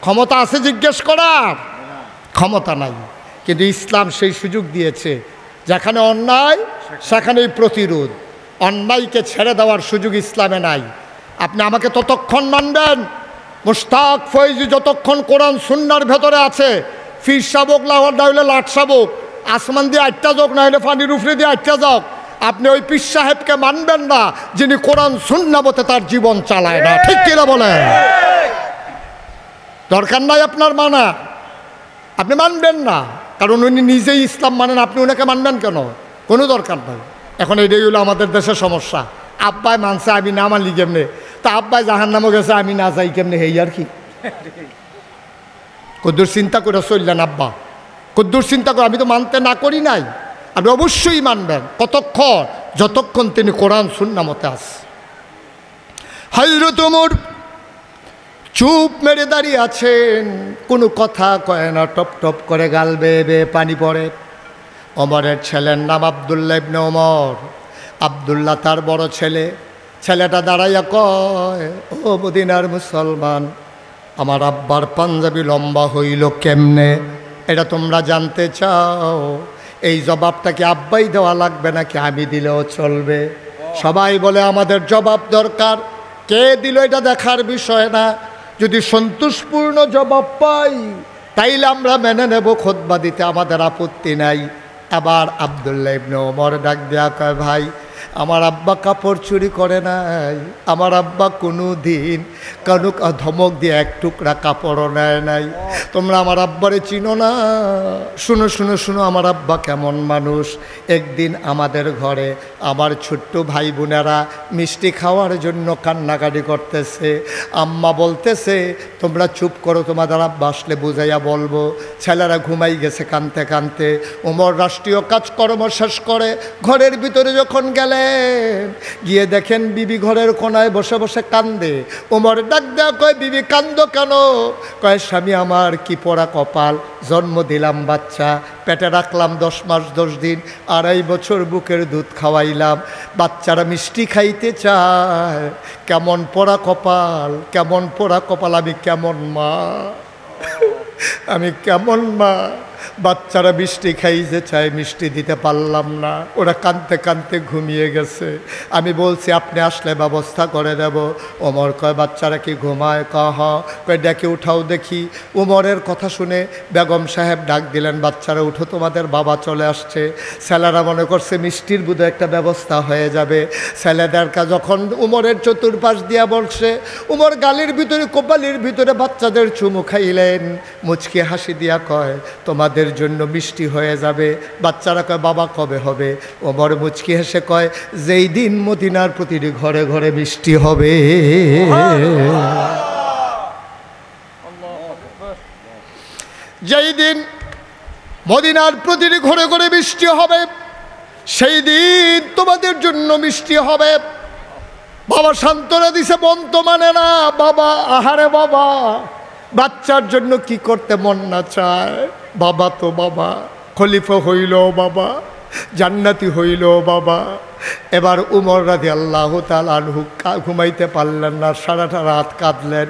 ক্ষমতা আছে জিজ্ঞেস করার? ক্ষমতা নাই। কিন্তু ইসলাম সেই সুযোগ দিয়েছে, যেখানে অন্যায় সেখানেই প্রতিরোধ। অন্যায়কে ছেড়ে দেওয়ার সুযোগ ইসলামে নাই। আপনি আমাকে ততক্ষণ মানবেন, মুশতাক ফৈজি যতক্ষণ কোরআন সুন্নাহর ভেতরে আছে, ফির শাবক লাহর না হইলে লাট শাবক, আসমান দিয়ে আটটা যাক না হলে পানির উপরে দিয়ে আটটা যাক, আপনি ওই পীর সাহেবকে মানবেন না যিনি কোরআন সুন্নাহ মতে তার জীবন চালায় না। ঠিক কিনা বলেন? দরকার নাই আপনার মানা, আপনি মানবেন না, কারণ উনি নিজেই ইসলাম মানেন। আপনি ওনাকে মানবেন কেন? কোনো দরকার নাই। এখন এটাই হলো আমাদের দেশের সমস্যা। আব্বাই মানছে, আমি না মানলি কেমনে? তা আব্বাই জাহান্নামে গেছে, আমি না যাই কেমনে? হেই আর কি। কদ্দুর চিন্তা করে চললেন আব্বা, কদ্দুর চিন্তা করে। আমি তো মানতে না করি নাই, আপনি অবশ্যই মানবেন। কতক্ষণ? যতক্ষণ তিনি কোরআন সুন্নাহ মতে আছে। হযরত ওমর চুপ মেরে দাঁড়িয়ে আছেন, কোনো কথা কয় না, টপ টপ করে গাল বেয়ে বেয়ে পানি পড়ে। ওমরের ছেলের নাম আব্দুল্লাহ ইবনে ওমর। আব্দুল্লাহ তার বড় ছেলে। ছেলেটা দাঁড়াইয়া কয়, ও মদিনার মুসলমান, আমার আব্বার পাঞ্জাবি লম্বা হইল কেমনে? এটা তোমরা জানতে চাও? এই জবাবটা কি আব্বাই দেওয়া লাগবে নাকি আমি দিলেও চলবে? সবাই বলে আমাদের জবাব দরকার। কে দিল এটা দেখার বিষয় না, যদি সন্তোষপূর্ণ জবাব পাই তাইলে আমরা মেনে নেব, খুতবা দিতে আমাদের আপত্তি নাই। আবার আব্দুল্লাহ ইবনে ওমর ডাক দেয়া কয়, ভাই, আমার আব্বা কাপড় চুরি করে নাই, আমার আব্বা কোনো দিন কানুক ধমক দিয়ে এক টুকরা কাপড়ও নেয় নাই। তোমরা আমার আব্বারে চিনো না। শুনো শুনো শুনো, আমার আব্বা কেমন মানুষ। একদিন আমাদের ঘরে আমার ছোট্ট ভাই বোনেরা মিষ্টি খাওয়ার জন্য কান্নাকাটি করতেছে। আম্মা বলতেছে, তোমরা চুপ করো, তোমাদের আব্বা আসলে বুঝাইয়া বলবো। ছেলেরা ঘুমাই গেছে কানতে কানতে। ওমর রাষ্ট্রীয় কাজকর্ম শেষ করে ঘরের ভিতরে যখন গেলেন, গিয়ে দেখেন বিবি ঘরের কোনায় বসে বসে কান্দে। ওমর ডাক দেয়া কয়, বিবি কান্দো কেন? কয়, স্বামী আমার কি পোড়া কপাল, জন্ম দিলাম বাচ্চা, পেটে রাখলাম 10 মাস 10 দিন, 2.5 বছর বুকের দুধ খাওয়াইলাম, বাচ্চারা মিষ্টি খাইতে চায়। কেমন পোড়া কপাল, কেমন পোড়া কপাল, আমি কেমন মা, আমি কেমন মা। বাচ্চারা মিষ্টি খাইতে চায়, মিষ্টি দিতে পারলাম না, ওরা কাঁদতে কাঁদতে ঘুমিয়ে গেছে। আমি বলছি আপনি আসলে ব্যবস্থা করে দেব। ওমর কয়, বাচ্চারা কি ঘুমায়? কয়, ডেকে উঠাও দেখি। ওমরের কথা শুনে বেগম সাহেব ডাক দিলেন, বাচ্চারা উঠো, তোমাদের বাবা চলে আসছে। ছেলেরা মনে করছে মিষ্টির বুধে একটা ব্যবস্থা হয়ে যাবে। ছেলেদেরকে যখন উমরের চতুর্পাশ দিয়া বলছে, উমর গালির ভিতরে কপালির ভিতরে বাচ্চাদের চুমু খাইলেন, মুচকি হাসি দিয়া কয়, তোমাদের জন্য মিষ্টি হয়ে যাবে। বাচ্চারা কয়, বাবা কবে হবে? ওমর মুচকি হেসে কয়, যেই দিন মদিনার প্রতিটি ঘরে ঘরে মিষ্টি হবে। যেই দিন মদিনার প্রতিটি ঘরে ঘরে মিষ্টি হবে, সেই দিন তোমাদের জন্য মিষ্টি হবে। বাবা সান্ত্বনা দিছে, মন তো মানে না। বাবা, আহারে বাবা, বাচ্চার জন্য কি করতে মন না চায়? বাবা তো বাবা, খলিফা হইল বাবা, জান্নাতি হইল বাবা। এবার উমর রাদিয়াল্লাহু তাআলা আনহু ঘুমাইতে পারলেন না, সারাটা রাত কাঁদলেন।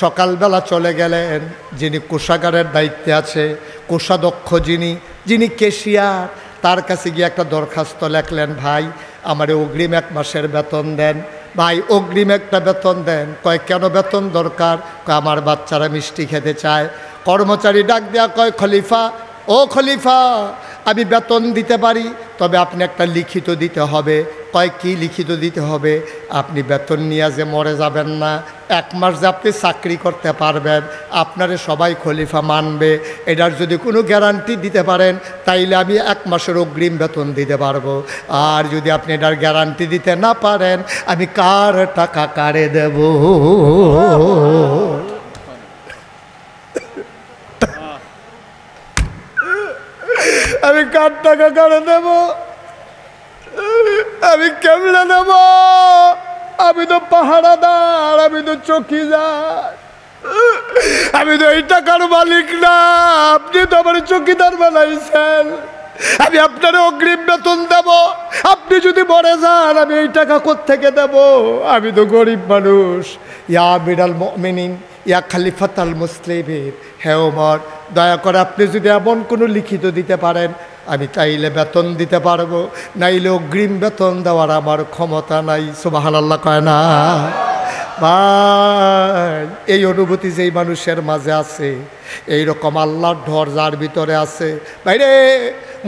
সকালবেলা চলে গেলেন যিনি কোষাগারের দায়িত্বে আছে, কোষাধ্যক্ষ যিনি কেশিয়ার, তার কাছে গিয়ে একটা দরখাস্ত লেখলেন, ভাই আমারে অগ্রিম 1 মাসের বেতন দেন, ভাই অগ্রিম একটা বেতন দেন। কয়, কেন বেতন দরকার? কয়, আমার বাচ্চারা মিষ্টি খেতে চায়। কর্মচারী ডাক দেয়া কয়, খলিফা, ও খলিফা, আমি বেতন দিতে পারি, তবে আপনি একটা লিখিত দিতে হবে। কয় কি লিখিত দিতে হবে? আপনি বেতন নিয়ে যে মরে যাবেন না, 1 মাস যে আপনি চাকরি করতে পারবেন, আপনারে সবাই খলিফা মানবে, এটার যদি কোনো গ্যারান্টি দিতে পারেন তাইলে আমি 1 মাসের অগ্রিম বেতন দিতে পারবো। আর যদি আপনি এটার গ্যারান্টি দিতে না পারেন, আমি কার টাকা কারে দেব? আমি কার টাকা কারে দেব? আমি কেমনে দেব? আমি তো পাহারাদার, আমি তো চৌকিদার, আমি তো এই টাকার মালিক না। আপনি তো আমার চৌকিদার বানাইছেন। আমি আপনার অগ্রিম বেতন দেব, আপনি যদি মরে যান আমি এই টাকা কোত্থেকে দেব? আমি তো গরিব মানুষ। ইয়া আমিরাল মুমিনিন, ইয়া খলিফাতুল মুসলিমিন, হে ওমর, দয়া করে আপনি যদি এমন কোনো লিখিত দিতে পারেন, আমি চাইলে বেতন দিতে পারবো, নাইলে অগ্রিম বেতন দেওয়ার আমার ক্ষমতা নাই। সুবহানাল্লাহ কয় না? ভাই, এই অনুভূতি যেই মানুষের মাঝে আছে, এইরকম আল্লাহর ডর যার ভিতরে আছে, ভাইরে,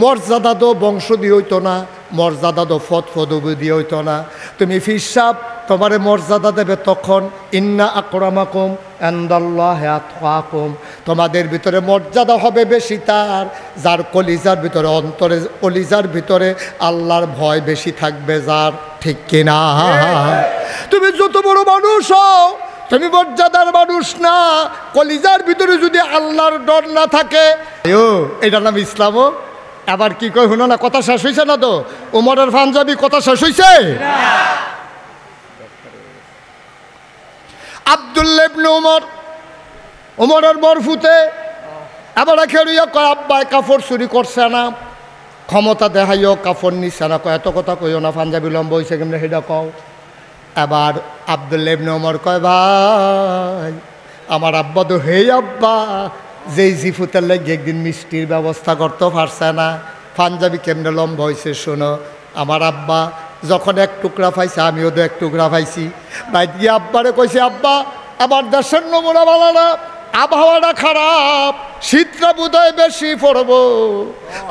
মর্যাদা তো বংশ দিয়ে হইতো না, মর্যাদা তো ফদফদবি দিয়ে হইতো না। তুমি ফিরসাব তোমারে মর্যাদা দেবে তখন, ইন্না আকরামাকুম ইনদাল্লাহি আতকাকুম, তোমাদের ভিতরে মর্যাদা হবে বেশি তার যার কলিজার ভিতরে, অন্তরে কলিজার ভিতরে আল্লাহর ভয় বেশি থাকবে যার। ঠিক কিনা? তুমি যত বড় মানুষ হও, তুমি মর্যাদার মানুষ না, কলিজার ভিতরে যদি আল্লাহর ডর না থাকে, এটার নাম ইসলামও। আবার কি কয় শুনো না, কথা শেষ হয়েছে না তো? উমরের পাঞ্জাবি কথা শেষ হয়েছে? আব্দুল্লাহ ইবনে উমর, উমরের বরফুতে আবার খেলিয়া কয়, আব্বাই কাপড় চুরি করছে না, ক্ষমতা দেখাইও কাপড় নিচ্ছে না। কয় এত কথা কইও না, পাঞ্জাবি লম্বা হয়েছে কেমনে সেটা কও। এবার আব্দুল্লাহ ইবনে উমর কয়, ভাই আমার আব্বা তো হেই আব্বা, যেই জিফুতের লাগে একদিন মিষ্টির ব্যবস্থা করতে পারছে না, পাঞ্জাবি কেমনে লম্বা হয়েছে শোনো। আমার আব্বা যখন 1 টুকরা পাইছে, আমিও তো 1 টুকরা পাইছি। বাইক গিয়ে আব্বারে কইছে, আব্বা আমার দেশের নমুনা ভালো না, আবহাওয়াটা খারাপ, শীতটা বোধহয় বেশি পড়ব।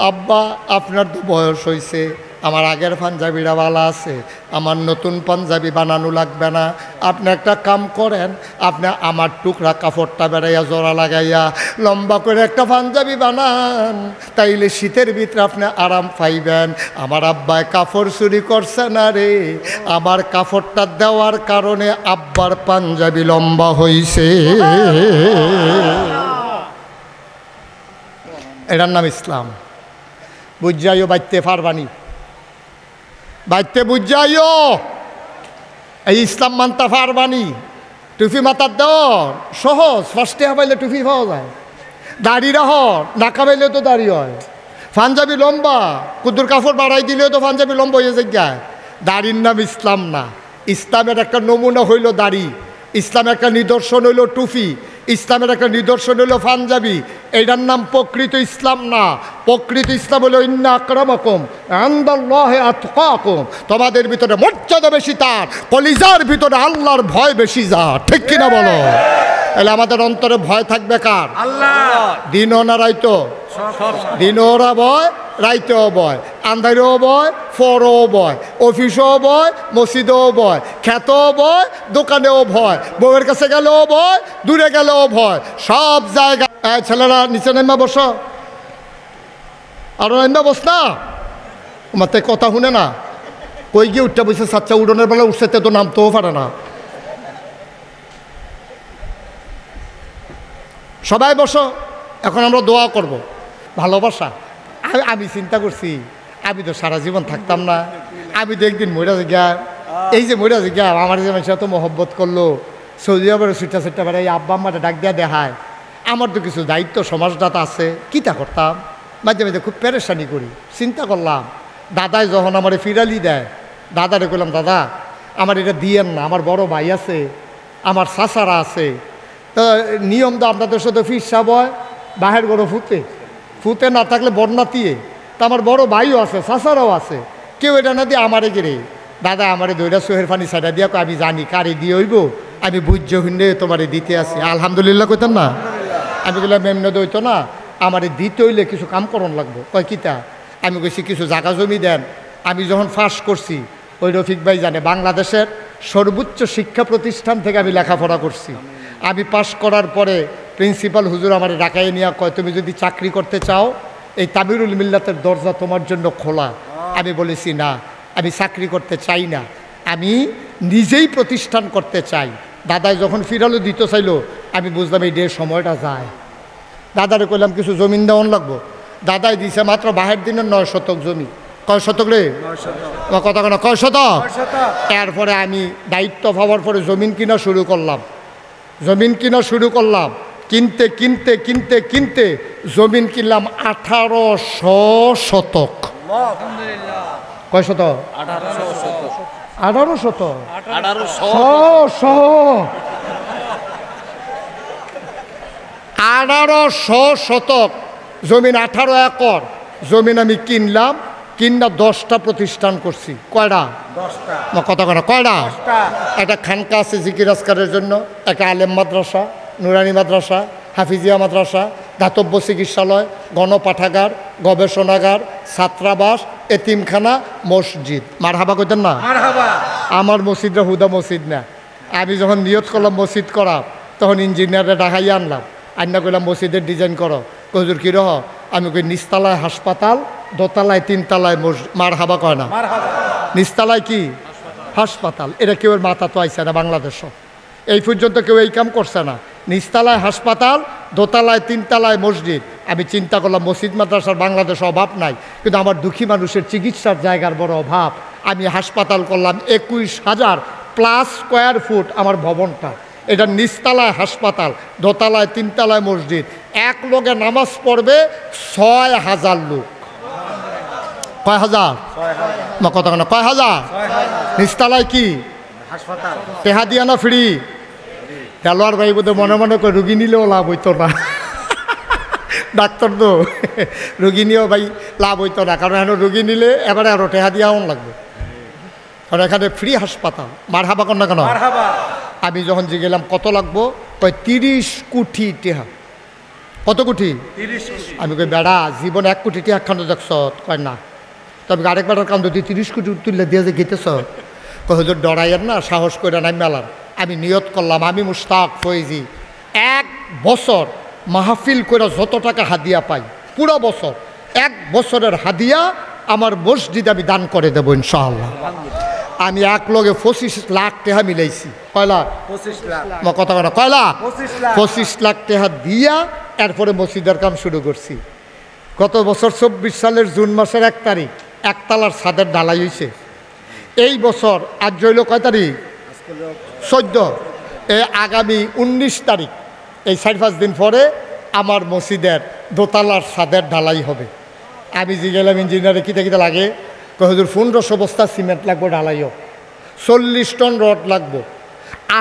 আব্বা আপনার তো বয়স হয়েছে, আমার আগের পাঞ্জাবিরা ভালো আছে, আমার নতুন পাঞ্জাবি বানানো লাগবে না। আপনি একটা কাম করেন, আপনি আমার টুকরা কাপড়টা বেড়াইয়া জোড়া লাগাইয়া লম্বা করে একটা পাঞ্জাবি বানান, তাইলে শীতের ভিতরে আপনি আরাম পাইবেন। আমার আব্বায় কাপড় চুরি করছে না রে, আমার কাপড়টা দেওয়ার কারণে আব্বার পাঞ্জাবি লম্বা হইছে। এটার নাম ইসলাম। বুঝাইও বাইতে পারবানি, বাইতে বুঝাইও এই ইসলাম মানতে পারবানি। টুপি মাথার দেওয়ার সহজ, ফার্স্টে হাবাইলে টুপি পাওয়া যায়, দাড়ি রাহর না কামাইলেও তো দাড়ি হয়, পাঞ্জাবি লম্বা কুদুর কাপড় বাড়াই দিলেও তো পাঞ্জাবি লম্বা হয়ে যায়। দাড়ির নাম ইসলাম না। ইসলামের একটা নমুনা হইল দাড়ি, ইসলামের একটা নিদর্শন হইল টুপি, ইসলামের একটা নিদর্শন হইল পাঞ্জাবি। এইটার নাম প্রকৃত ইসলাম না। প্রকৃত ইসলাম হলো ইন্না আকরামাকুম ইনদাল্লাহি আতকাকুম, তোমাদের ভিতরে মর্যাদা বেশি তার কলিজার ভিতরে আল্লাহর ভয় বেশি যার। ঠিক কিনা বলো? তাহলে আমাদের অন্তরে ভয় থাকবে কার? আল্লাহ। দিনও না রাইতো? দিনও ওরা ভয়, রাইতেও ভয়, আন্ধারেও ভয়, ফরও ভয়, অফিসেও ভয়, মসজিদেও ভয়, খেতেও ভয়, দোকানেও ভয়, বউয়ের কাছে গেলেও ভয়, দূরে গেলেও ভয়, সব জায়গায়। ছেলেরা নিচে নেমা বসো, আরো নেমা বস না, মাতে কথা শুনে না, কই গিয়ে উঠতে বসে সাচ্চা উড়নের বেলা উঠছে তো নামতেও পারে না। সবাই বসো, এখন আমরা দোয়া করব। ভালোবাসা, আমি চিন্তা করছি আমি তো সারা জীবন থাকতাম না, আমি তো একদিন মইরা গিয়া, এই যে মইরা গিয়া আমার যে মানুষ এত মহব্বত করলো, সৌদি আরবের ছুটটা ছুটটা বেড়ে এই আব্বা আম্মাটা ডাক দেওয়া দেখায়, আমার তো কিছু দায়িত্ব সমাজটাতে আছে, কীটা করতাম, মাঝে মাঝে খুব পেরেশানি করি। চিন্তা করলাম দাদাই যখন আমার ফিরালি দেয়, দাদারে কইলাম দাদা আমার এটা দিয়েন না, আমার বড় ভাই আছে, আমার চাচারা আছে, তো নিয়ম তো আপনাদের সাথে ফিরসাব হয়, বাহের গরো ফুতে ফুতে না থাকলে বন্যাতিয়ে, তা আমার বড় ভাইও আছে, চাচারাও আছে, কেউ এটা না দিয়ে আমারে গেরে দাদা আমারে দইরা সোহের পানি সাইডা দিয়া আমি জানি কারে দিয়ে হইব, আমি বুঝ্য হিন্ডে তোমারে দিতে আসি। আলহামদুলিল্লাহ কইতাম না? আমি বললাম এমনি দইতো না, আমারে দিতে হইলে কিছু কাম করন লাগবো। কয় কিতা? আমি কইছি কিছু জায়গা জমি দেন। আমি যখন ফাঁস করছি, ওই রফিক ভাই জানে বাংলাদেশের সর্বোচ্চ শিক্ষা প্রতিষ্ঠান থেকে আমি লেখাপড়া করছি। আমি পাশ করার পরে প্রিন্সিপাল হুজুর আমার ঢাকায় নিয়ে কয়, তুমি যদি চাকরি করতে চাও এই তামিরুল মিল্লাতের দরজা তোমার জন্য খোলা। আমি বলেছি না, আমি চাকরি করতে চাই না, আমি নিজেই প্রতিষ্ঠান করতে চাই। দাদাই যখন ফিরালো দিতে চাইলো, আমি বুঝলাম এই ডে সময়টা যায়। দাদারে কইলাম কিছু জমিন দেওয়ান লাগবো। দাদাই দিছে মাত্র 22 দিনের 9 শতক জমি। কয় শতক রে? কথা কেন, কয় শতক? এরপরে আমি দায়িত্ব পাওয়ার পরে জমিন কিনা শুরু করলাম। কিনতে কিনতে কিনতে কিনতে জমিন কিনলাম 1800 শতক। কয় শতক? 1800 শতক। 1800 শতক জমিন, 18 একর জমিন আমি কিনলাম। কিনা 10টা প্রতিষ্ঠান করছি। কয়টা? 10টা। কথা কয় না, কয়টা? একটা খানকা আছে জিকির আজকারের জন্য, একটা আলেম মাদ্রাসা, নুরানি মাদ্রাসা, হাফিজিয়া মাদ্রাসা, দাতব্য চিকিৎসালয়, গণপাঠাগার, গবেষণাগার, ছাত্রাবাস, এতিমখানা, মসজিদ। মারহাবা কইতেন না? আমার মসজিদরা হুদা মসজিদ না। আমি যখন নিয়ত করলাম মসজিদ করা, তখন ইঞ্জিনিয়াররা ঢাকাইয়া আনলাম। আন্না কইলাম মসজিদের ডিজাইন করো। হুজুর কি রহ? আমি কই নিচতলায় হাসপাতাল, দোতলায় 3তলায় মসজিদ। মারহাবা কয় না? নিচতলায় কি? হাসপাতাল। এটা কেউ মাথা তো আইছে না বাংলাদেশ, এই পর্যন্ত কেউ এই কাম করছে না। নিচতলায় হাসপাতাল, দোতলায় 3তলায় মসজিদ। আমি চিন্তা করলাম মসজিদ মাদ্রাসার বাংলাদেশে অভাব নাই, কিন্তু আমার দুঃখী মানুষের চিকিৎসার জায়গার বড় অভাব। আমি হাসপাতাল করলাম 21,000 প্লাস স্কোয়ার ফুট আমার ভবনটা। এটা নিচতলায় হাসপাতাল, দোতলায় 3তলায় মসজিদ। এক লোকে নামাজ পড়বে 6,000 লোক। কয় হাজার? কথা কেন, কয় হাজার? নিচতলায় কি হাসপাতাল? টেহা দিয়া না ফ্রি? খেলোয়াড় ভাই বোধ মনে মনে করে রুগী নিলেও লাভ হইতো না। ডাক্তার তো রুগী নিয়েও ভাই লাভ হইতো না, কারণ এখন রুগী নিলে এবারে আরো টেহা দিয়া লাগবে, কারণ এখানে ফ্রি হাসপাতাল। মারহাবা কর না কেন? আমি যখন যে গেলাম কত লাগবো, কয় 30 কোটি টেহা। কত কোটি? 30 কোটি। আমি কই বেড়া জীবন 1 কোটি টেহা খান দেখছ? কয় না। তবে আরেক বেড়ার কান্দ দিয়ে 30 কোটি তুললে দিয়ে যে গেতেছ। কয় হুজুর ডরাইয়ের না, সাহস করে নাই মেলার। আমি নিয়ত করলাম আমি মুশতাক ফয়েজি 1 বছর মাহফিল করে যত টাকা হাদিয়া পাই, পুরো বছর 1 বছরের হাদিয়া আমার মসজিদ আমি দান করে দেবো ইনশাআল্লাহ। আমি এক লগে 25 লাখ টাকা মিলাইছি। কয় লাখ? 25 লাখ। কথা বলা কয় লাখ? 25 লাখ টাকা দিয়া এরপরে মসজিদের কাম শুরু করছি। গত বছর 24 সালের জুন মাসের 1 তারিখ একতলার ছাদের ঢালাই হয়েছে। এই বছর আজ হইল কয় তারিখ? 14। আগামী 19 তারিখ, এই 4-5 দিন পরে আমার মসজিদের দোতলার ছাদের ঢালাই হবে। আমি যে গেলাম ইঞ্জিনিয়ারে কিতা কিতা লাগে, হুজুর 1500 বস্তা সিমেন্ট লাগবো ঢালাইও, 40 টন রড লাগবো,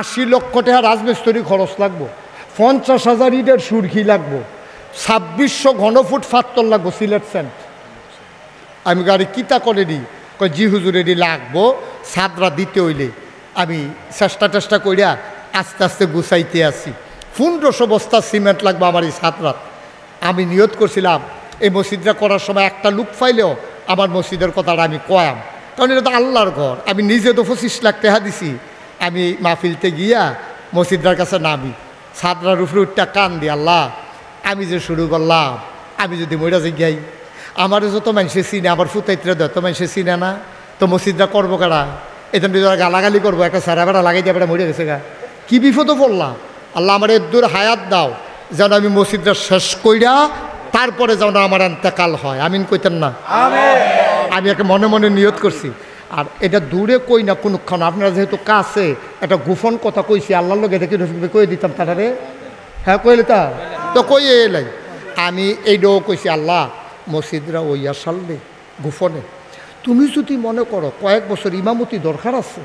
80 লক্ষ টাকা রাজমিস্ত্রি খরচ লাগবো, 50,000 ইটের সুরকি লাগবো, 2600 ঘনফুট ফাত্তর লাগবো সিলেট সেন্ট। আমি গাড়ি কিতা করে দিই? কয় জি হুজুর এটি লাগবো, ছাদরা দিতে হইলে। আমি চেষ্টা করিয়া আস্তে আস্তে গুছাইতে আসি। 1500 বস্তা সিমেন্ট লাগবে আমার এই ছাদরাত। আমি নিয়ত করছিলাম এই মসজিদটা করার সময় একটা লুক পাইলেও আমার মসজিদের কথাটা আমি কয়াম, কারণ এটা তো আল্লাহর ঘর। আমি নিজে তো 25 লাখ টাকা দিছি। আমি মাহফিলতে গিয়া মসজিদটার কাছে নামি, ছাদরার উপরে উঠটা কান দি, আল্লাহ আমি যে শুরু করলাম, আমি যদি মইরা যাই, আমার যত মানুষে চিনে, আমার ফুতাইত্রে যত মানুষে চিনে না, তো মসজিদটা করবো কারা? এখান থেকে গালাগালি করবো, একটা সারা বেড়া লাগাই দিয়ে বেড়া মরে গেছে গা, কী বিপদও পড়লাম। আল্লাহ আমার এদূর হায়াত দাও, যেন আমি মসজিদটা শেষ কইরা তারপরে যেন আমার এন্তেকাল হয়। আমিন কইতেন না? আমি একে মনে মনে নিয়ত করছি। আর এটা দূরে কই না কোনক্ষণ, আপনারা যেহেতু কাছে একটা গোপন কথা কইছি আল্লাহর লোক, এটা কি রফিক কয়ে দিতাম তারারে? হ্যাঁ কইলে তা তো কই এলাই। আমি এইটাও কইছি, আল্লাহ মসজিদরা ওইয়া সাললে গোপনে, তুমি যদি মনে করো কয়েক বছর ইমামতি দরকার আছে,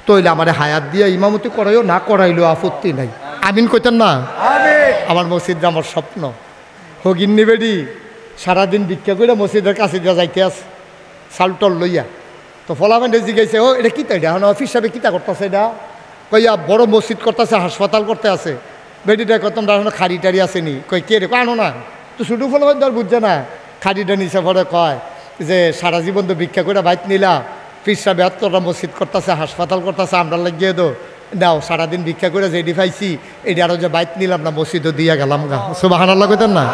তইলে আমার হায়াত দিয়া ইমামতি করাইও, না করাইলেও আপত্তি নাই। আমিন কইতেন না? আমার মসজিদটা আমার স্বপ্ন। হগিন্নি বেডি সারাদিন ভিক্ষা করে মসজিদের কাছে দিয়া যাইতে আছে চালটল লইয়া। তো ফলামেন্টে জিগাইছে, ও এটা কিতা, এটা এখন অফিস সাহেবে কিতা করতেছে? এটা কইয়া বড় মসজিদ করতেছে, হাসপাতাল করতে আছে। বেডিটা কত এখন খাড়ি টাড়ি আসেনি। কই কে রে? আনো না তো, শুধু ফলামেন্ট আর বুঝছে না। খাড়িটা নিচে পরে কয় যে সারা জীবন তো ভিক্ষা করে বাইত নিলাম, পিসা 72টা মসজিদ করতেছে, হাসপাতাল করতেছে, আমরা লাগিয়ে দো দাও, সারাদিন ভিক্ষা করে যেটি পাইছি এটি আরও যে বাইত নিলাম না, মসজিদও দিয়া গেলাম গা। সুবহানাল্লাহ কইতেন না?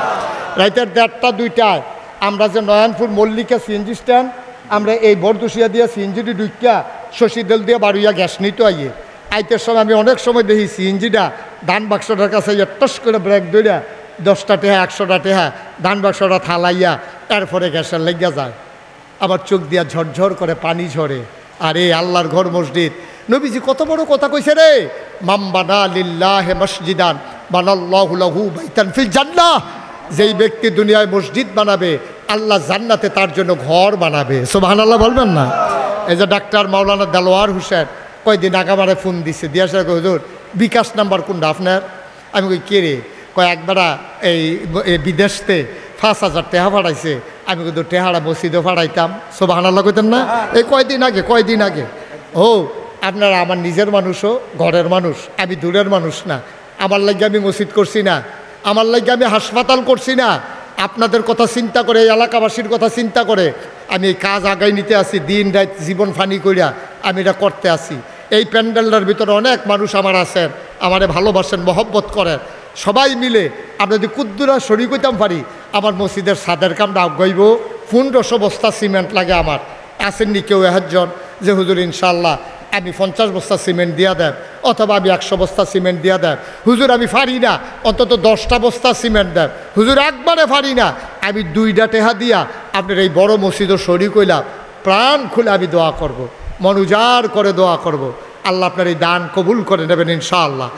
রাইতের 1:30টা 2টায় আমরা যে নয়নপুর মল্লিকা সিএনজি স্ট্যান্ড, আমরা এই বরদুশিয়া দিয়া সিএনজিটি ঢুকিয়া শশীদেল দিয়ে বাড়ুইয়া গ্যাস নিতে আইতের সময় আমি অনেক সময় দেখি সিএনজিটা ধান বাক্সটার কাছে টস করে ব্রেক ধরিয়া 10টা টেহা 100টা টেহা ধান বাক্সটা থালাইয়া এরপরে গ্যাসের লেগা যায়, আবার চোখ দিয়া ঝরঝর করে পানি ঝরে। আর এই আল্লাহর ঘর মসজিদ, নবীজি কত বড় কথা কইছে রে, মামবানা লিল্লাহি মসজিদান বানাল্লাহু লাহু বাইতান ফিল জান্নাহ, যেই ব্যক্তি দুনিয়ায় মসজিদ বানাবে আল্লাহ জান্নাতে তার জন্য ঘর বানাবে। সুবহানাল্লাহ বলবেন না? এই যে ডাক্তার মাওলানা দেলোয়ার হোসেন কয়দিন আগে আমারে ফোন দিছে, দিয়া সে হুজুর বিকাশ নাম্বার কোনটা আপনার? আমি কই কে রে? কয় একবারা এই বিদেশতে 5,000 টাকা পাঠাইছে। আমি কিন্তু টেহারা মসজিদও পাঠাইতাম। সুবহানাল্লাহ কইতেন না? এই কয়দিন আগে ও আপনারা আমার নিজের মানুষও, ঘরের মানুষ, আমি দূরের মানুষ না। আমার লাগে আমি মসজিদ করছি না, আমার লাগে আমি হাসপাতাল করছি না। আপনাদের কথা চিন্তা করে, এই এলাকাবাসীর কথা চিন্তা করে আমি এই কাজ আগাই নিতে আসি, দিন রাত জীবন ফানি করিয়া আমি এটা করতে আসি। এই প্যান্ডেলটার ভিতরে অনেক মানুষ আমার আছেন, আমারে ভালোবাসেন, মহব্বত করেন। সবাই মিলে আমরা যদি কুদ্দুরা শরীর কইতাম পারি, আমার মসজিদের ছাদের কামটা আগাইব। 1500 বস্তা সিমেন্ট লাগে আমার। আসেননি কেউ একজন যে হুজুর ইনশাল্লাহ আমি 50 বস্তা সিমেন্ট দিয়া দেন, অথবা আমি 100 বস্তা সিমেন্ট দিয়া দেন। হুজুর আমি পারি না, অন্তত 10টা বস্তা সিমেন্ট দেন। হুজুর একবারে পারি না, আমি 2টা টেহা দিয়া আপনার এই বড় মসজিদও শরীর কইলাম, প্রাণ খুলে আমি দোয়া করব, মন উজাড় করে দোয়া করব। আল্লাহ আপনার এই দান কবুল করে নেবেন ইনশাআল্লাহ।